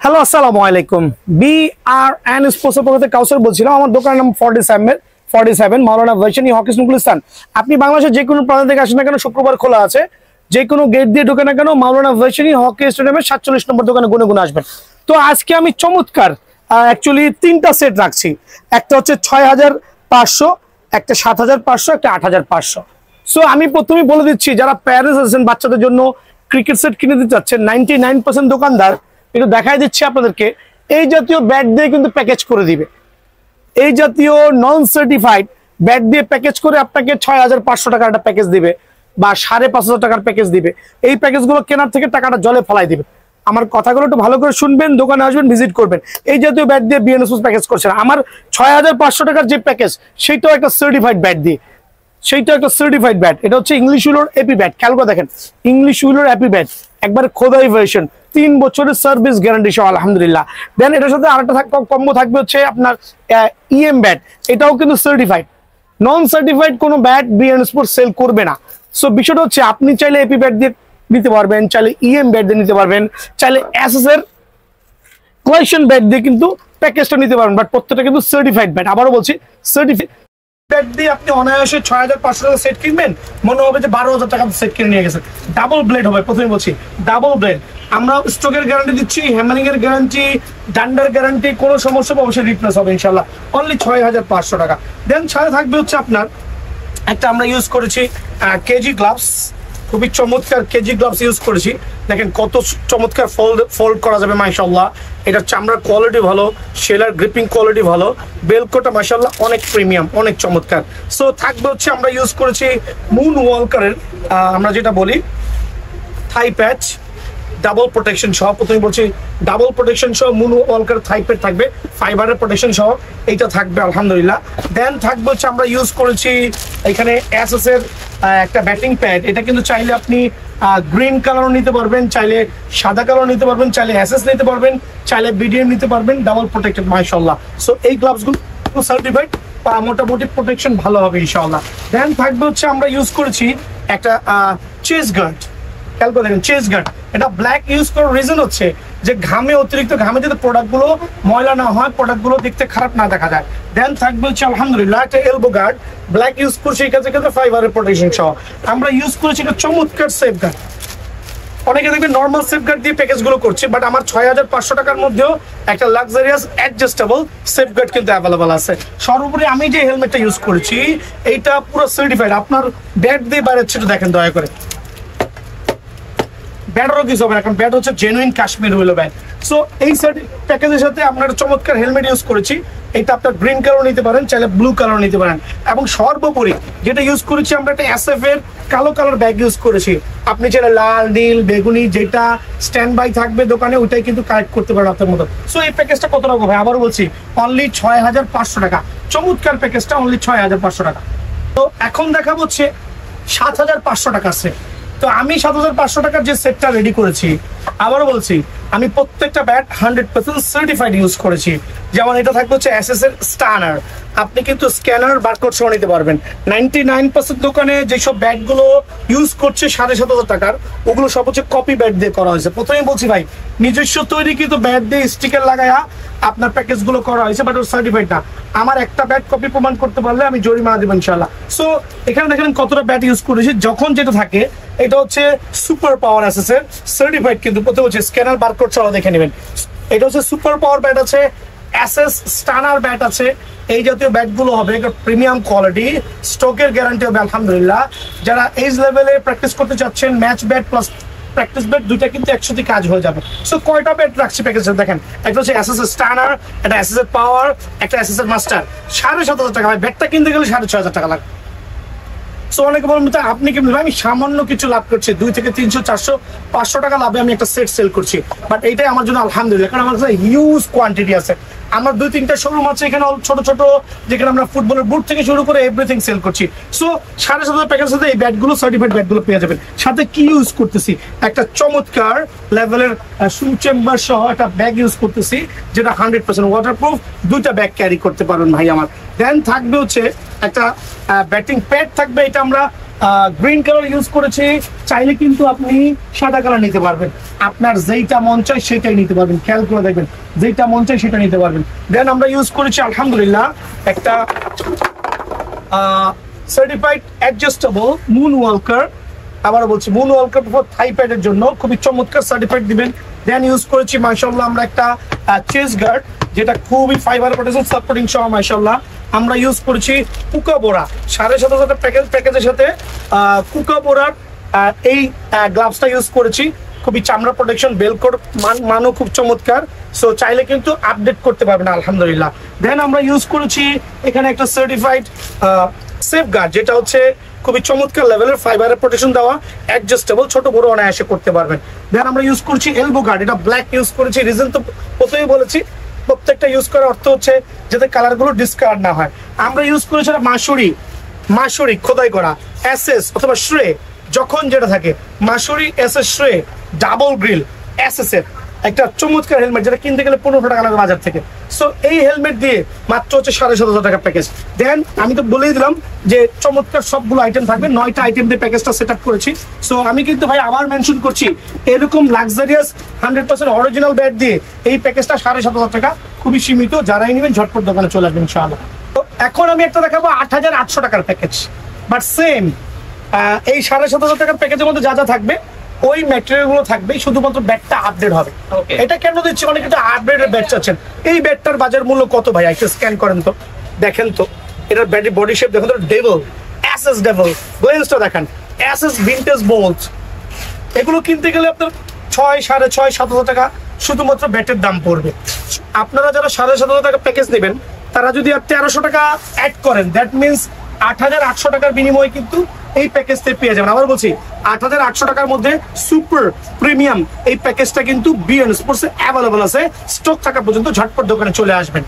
Hello আসসালামু আলাইকুম। BRN স্পোর্টসের পক্ষ থেকে কাউসার বলছিলাম। আমার দোকানের নাম 47 মাওলানা ভার্সিনি হকি স্কুল। আপনি বাংলাদেশের যে কোনো প্রান্ত থেকে আসেন না কেন, শুক্রবার খোলা আছে। যে কোনো গেট দিয়ে ঢোকে না কেন, মাওলানা ভার্সিনি হকি স্টেডিয়ামের 47 নম্বর দোকানে গুনে গুনে আসবেন। তো আজকে আমি চমৎকার অ্যাকচুয়ালি তিনটা সেট রাখছি। একটা হচ্ছে 6500, একটা 7500, একটা 8500। সো আমি প্রথমেই বলে দিচ্ছি, যারা প্যারেন্টস আছেন বাচ্চাদের জন্য ক্রিকেট সেট কিনে দিতে চাচ্ছেন, 99% দোকানদার একটু দেখাই দিচ্ছি আপনাদেরকে, এই জাতীয় ব্যাট দিয়ে কিন্তু প্যাকেজ করে দিবে। এই জাতীয় নন সার্টিফাইড ব্যাট দিয়ে প্যাকেজ করে আপনাকে 6500 টাকার একটা প্যাকেজ দিবে বা 5500 টাকার প্যাকেজ দিবে। এই প্যাকেজগুলো কেনার থেকে টাকাটা জলে ফেলাই দিবে। আমার কথাগুলো একটু ভালো করে শুনবেন, দোকানে আসবেন, ভিজিট করবেন। এই জাতীয় ব্যাট দিয়ে বিএন স্পোর্টস প্যাকেজ করছে না। আমার 6500 টাকার যে প্যাকেজ, সেইটাও একটা সার্টিফাইড ব্যাট দিয়ে, সেইটা একটা সার্টিফাইড ব্যাট। এটা হচ্ছে ইংলিশ উইলোর এপি ব্যাট। খেয়াল করে দেখেন, ইংলিশ উইলোর এপি ব্যাট, একবার খোদাই ভার্সন, 3 বছরের সার্ভিস গ্যারান্টি সহ, আলহামদুলিল্লাহ। দেন এটার সাথে আরেকটা কম্বো থাকবে হচ্ছে আপনার ইএম ব্যাট। এটাও কিন্তু সার্টিফাইড। নন সার্টিফাইড কোনো ব্যাট বিএন স্পোর্টস সেল করবে না। সো বিষয়টা হচ্ছে, আপনি চাইলে এপি ব্যাট দিয়ে নিতে পারবেন, চাইলে ইএম ব্যাট দিয়ে নিতে পারবেন, চাইলে এসএস এর কোয়েশন ব্যাট দিয়ে কিন্তু প্যাকেজটা নিতে পারবেন। বাট প্রত্যেকটা কিন্তু সার্টিফাইড ব্যাট। আবারও বলছি, সার্টিফাইড ব্যাট দিয়ে আপনি অনায়াসে 6500 টাকা সেট কিনবেন, মনে হবে যে 12000 টাকা সেট কিনে নিয়ে গেছেন। ডাবল ব্লেড হবে, প্রথমে বলছি ডাবল ব্লেড। আমরা স্ট্রোকের গ্যারান্টি দিচ্ছি, হ্যামারিং এর গ্যারান্টি, ডান্ডার গ্যারান্টি, কোনো সমস্যা অবশ্যই রিপ্লেস হবে ইনশাল্লাহ। অনলি 6500 টাকা। দেন সাথে থাকবে হচ্ছে আপনার একটা, আমরা ইউজ করেছি কেজি গ্লাভস, খুবই চমৎকার কেজি গ্লাভস ইউজ করেছি। দেখেন কত চমৎকার ফোল্ড করা যাবে মাশাআল্লাহ। এটা চামড়ার কোয়ালিটি ভালো, শেলার গ্রিপিং কোয়ালিটি ভালো, বেলকোটা মাশাআল্লাহ অনেক প্রিমিয়াম, অনেক চমৎকার। সো থাকবে হচ্ছে, আমরা ইউজ করেছি মুন ওয়ালকারের, আমরা যেটা বলি থাই প্যাচ, ডাবল প্রোটেকশন সহ। প্রথমে বলছি ডাবল প্রোটেকশন সহ মুন ওয়ালকার থাই প্যাড থাকবে, ফাইবারের প্রোটেকশন সহ এইটা থাকবে আলহামদুলিল্লাহ। দেন থাকবে হচ্ছে, আমরা ইউজ করেছি এখানে এসএস এর একটা ব্যাটিং প্যাড। এটা কিন্তু চাইলে আপনি গ্রিন কালারও নিতে পারবেন, চাইলে সাদা কালার নিতে পারবেন, চাইলে এসএস নিতে পারবেন, চাইলে বিডিএম নিতে পারবেন, ডাবল প্রোটেক্টেড মাশাআল্লাহ। সো এই গ্লাভসগুলো সার্টিফাইড, মোটামুটি প্রোটেকশন ভালো হবে ইনশাআল্লাহ। দেন থাকবে হচ্ছে, আমরা ইউজ করেছি একটা চেস গার্ড। খেয়াল করে দেখেন, চেস গার্ড। এটা ব্ল্যাক ইউজ করার রিজন হচ্ছে যে ঘামে, অতিরিক্ত ঘামে যাতে প্রোডাক্টগুলো ময়লা না হয়, প্রোডাক্টগুলো দেখতে খারাপ না দেখা যায়। দেন থাকবে হচ্ছে আলহামদুলিল্লাহ একটা এলবো গার্ড, ব্ল্যাক ইউজ করছি, এই কাজে ক্ষেত্রে ফাইবারের প্রোটেকশন সহ। আমরা ইউজ করেছি একটা চমৎকার সেফ গার্ড। অনেকে দেখবে নর্মাল সেফ গার্ড দিয়ে প্যাকেজগুলো করছে, বাট আমার 6500 টাকার মধ্যেও একটা লাক্সারিয়াস অ্যাডজাস্টেবল সেফ গার্ড কিন্তু অ্যাভেলেবল আছে। সর্বোপরি আমি যে হেলমেটটা ইউজ করেছি, এইটা পুরো সার্টিফাইড। আপনার ব্যাট দিয়ে বাইরে সেটা দেখেন দয়া করে, ব্যাটারও কিছু হবে না, কারণ ব্যাট হচ্ছে জেনুইন কাশ্মীর হইলো ব্যাট। সো এই প্যাকেজের সাথে আমরা একটা চমৎকার হেলমেট ইউজ করেছি। এটা আপনার গ্রিন কালার নিতে পারেন, চাইলে ব্লু কালার নিতে পারেন। এবং সর্বোপরি যেটা ইউজ করেছি, আমরা একটা এসএফ এর কালো কালার ব্যাগ ইউজ করেছি। আপনি চাইলে লাল, নীল, বেগুনি যেটা স্ট্যান্ড বাই থাকবে দোকানে, ওইটাই কিন্তু কালেক্ট করতে পারেন আপনার মতো। সো এই প্যাকেজটা কত টাকা হবে আবারও বলছি, অনলি 6500 টাকা। চমৎকার প্যাকেজটা অনলি 6500 টাকা। তো এখন দেখা হচ্ছে 7500 টাকা সেট। তো আমি 7500 টাকার যে সেটটা রেডি করেছি, আবারও বলছি, আমি প্রত্যেকটা ব্যাট 100% সার্টিফাইড ইউজ করেছি। যেমন এটা থাকবে হচ্ছে এসএস এর স্টানার, আপনি কিন্তু স্ক্যানার বারকোড সহ নিতে পারবেন। 99% দোকানে যেসব ব্যাটগুলো ইউজ করছে 7500 টাকার, ওগুলো সব হচ্ছে কপি ব্যাট দিয়ে করা হয়েছে। প্রথমেই বলছি ভাই, নিজস্ব তৈরি কিন্তু ব্যাট দিয়ে স্টিকার লাগায়া আপনার প্যাকেজগুলো করা হয়েছে, বাট ওর সার্টিফাইড না। আমার একটা ব্যাট কপি প্রমাণ করতে পারলে আমি জরিমানা দেবো ইনশাআল্লাহ। সো এখানে দেখেন কতটা ব্যাট ইউজ করেছি। যখন যেটা থাকে, এটা হচ্ছে সুপার পাওয়ার এসএস এর সার্টিফাইড, কিন্তু প্রথমে হচ্ছে স্ক্যানার বারকোড সহ দেখে নেবেন। এটা হচ্ছে সুপার পাওয়ার ব্যাট আছে, এসএস স্টানার ব্যাট আছে। এই জাতীয় ব্যাটগুলো হবে প্রিমিয়াম কোয়ালিটি, স্টকের গ্যারান্টি হবে আলহামদুলিল্লাহ। যারা এইজ লেভেলে প্র্যাকটিস করতে চাচ্ছেন, match bat plus practice bat দুইটা কিন্তু একসাথে কাজ হয়ে যাবে। সো কয়টা ব্যাট রাখছি প্যাকেজে দেখেন, একটা হচ্ছে এসএস এর স্টানার, একটা এসএস এর পাওয়ার, একটা এসএস এর মাস্টার। 7500 টাকা। ব্যাটটা কিনতে গেলে 6500 টাকা লাগবে। সো অনেকে বলবেন আপনি কি, আমি সামান্য কিছু লাভ করছি, 2 থেকে 300, 400, 500 টাকা লাভে আমি একটা সেট সেল করছি। বাট এইটাই আমার জন্য আলহামদুলিল্লাহ, কারণ আমার কাছে হিউজ কোয়ান্টিটি আছে। আমার 2-3টা শোরুম আছে এখানে, ছোট ছোট, যেখানে আমরা ফুটবলের বুট থেকে শুরু করে এভরিথিং সেল করছি। সো 7500 প্যাকেজের সাথে এই ব্যাটগুলো, সার্টিফাইড ব্যাটগুলো পেয়ে যাবেন। সাথে কি ইউজ করতেছি, একটা চমৎকার লেভেলের শু চেম্বার সহ একটা ব্যাগ ইউজ করতেছি, যেটা 100% ওয়াটারপ্রুফ। 2টা ব্যাগ ক্যারি করতে পারবেন ভাই আমার। দেন থাকবে হচ্ছে একটা ব্যাটিং প্যাড থাকবে, এটা আমরা গ্রিন কালার ইউজ করেছি, চাইলে কিন্তু আপনি সাদা কালার নিতে পারবেন, আপনার যেইটা মন চায় সেটাই নিতে পারবেন, খেয়াল করে দেখবেন যেইটা মন চায় সেটা নিতে পারবেন। দেন আমরা ইউজ করেছি আলহামদুলিল্লাহ একটা সার্টিফাইড অ্যাডজাস্টেবল মুন ওয়ালকার, আবার বলছি মুন ওয়ালকার ফর থাই প্যাডের জন্য খুবই চমৎকার সার্টিফাইড দিবেন। দেন ইউজ করেছি মাশাআল্লাহ আমরা একটা চেস্ট গার্ড, যেটা খুবই ফাইবার প্রোটেকশন সাপোর্টিং সহ মাশাআল্লাহ। আমরা ইউজ করেছি কুকাবোরা 7,500 প্যাকেজের সাথে কুকাবোরার এই গ্লাভসটা ইউজ করেছি, খুবই চামড়া প্রোটেকশন, বেলকোর মানও খুব চমৎকার, সো চাইলে কিন্তু আপডেট করতে পারবেন আলহামদুলিল্লাহ। দেন আমরা ইউজ করেছি এখানে একটা সার্টিফাইড সেফ গার্ড, যেটা হচ্ছে খুবই চমৎকার লেভেলের ফাইবারের প্রোটেকশন দেওয়া, অ্যাডজাস্টেবল, ছোট বড় অনায়াসে করতে পারবেন। দেন আমরা ইউজ করছি এলবো গার্ড, এটা ব্ল্যাক ইউজ করেছি, রিজন তো প্রথমেই বলেছি, প্রত্যেকটা ইউজ করার অর্থ হচ্ছে যাতে কালারগুলো ডিসকালার না হয়। আমরা ইউজ করেছি মাসুরি খোদাই করা এসএস অথবা শ্রে, যখন যেটা থাকে মাসুরি এসএস শ্রে ডাবল গ্রিল এসএস এর একটা চমৎকার হেলমেট, যেটা কিনতে গেলে 1500 টাকা লাগবে বাজার থেকে। সো এই হেলমেট দিয়ে মাত্র হচ্ছে 7,500 টাকা প্যাকেজ। দেন আমি তো বলেই দিলাম যে চমৎকার সবগুলো আইটেম থাকবে, 9টা আইটেম দিয়ে প্যাকেজটা সেট আপ করেছি। সো আমি কিন্তু ভাই আবার মেনশন করছি, এরকম লাক্সারিয়াস 100% অরিজিনাল ব্যাট দিয়ে এই প্যাকেজটা 7,500 টাকা, খুবই সীমিত, যারাই নেবেন ঝটপট দোকানে চলে আসবেন ইনশাআল্লাহ। তো এখন আমি একটা দেখাবো 8,800 টাকার প্যাকেজ, বাট সেম এই 7,500 টাকার প্যাকেজের মধ্যে যা যা থাকবে ওই ম্যাটেরিয়াল গুলো থাকবে, শুধুমাত্র ব্যাটটা আপডেট হবে। এটা কেন দিচ্ছি, অনেক কিন্তু আপডেটেড ব্যাট চাচ্ছেন। এই ব্যাটটার বাজার মূল্য কত ভাই, একটা স্ক্যান করেন তো, দেখেন তো এটার ব্যাটের বডি শেপ দেখেন তো, ডেভেল এসএস ডেভেল গ্লেন্সটা দেখেন, এসএস ভিনটেজ বোল্ট, এগুলো কিনতে গেলে আপনার 6,500-7,000 টাকা শুধুমাত্র ব্যাটের দাম পড়বে। আপনারা যারা 7,500 টাকা প্যাকেজ নেবেন, তারা যদি আর 1300 টাকা অ্যাড করেন, দ্যাট মিনস 8,800 টাকার বিনিময়ে কিন্তু এই প্যাকেজটা পেয়ে যাবেন। আবার বলছি 8,800 টাকার মধ্যে সুপার প্রিমিয়াম এই প্যাকেজটা কিন্তু বিএন স্পোর্টস অ্যাভেলেবল আছে, স্টক থাকা পর্যন্ত ঝটপট দোকানে চলে আসবেন।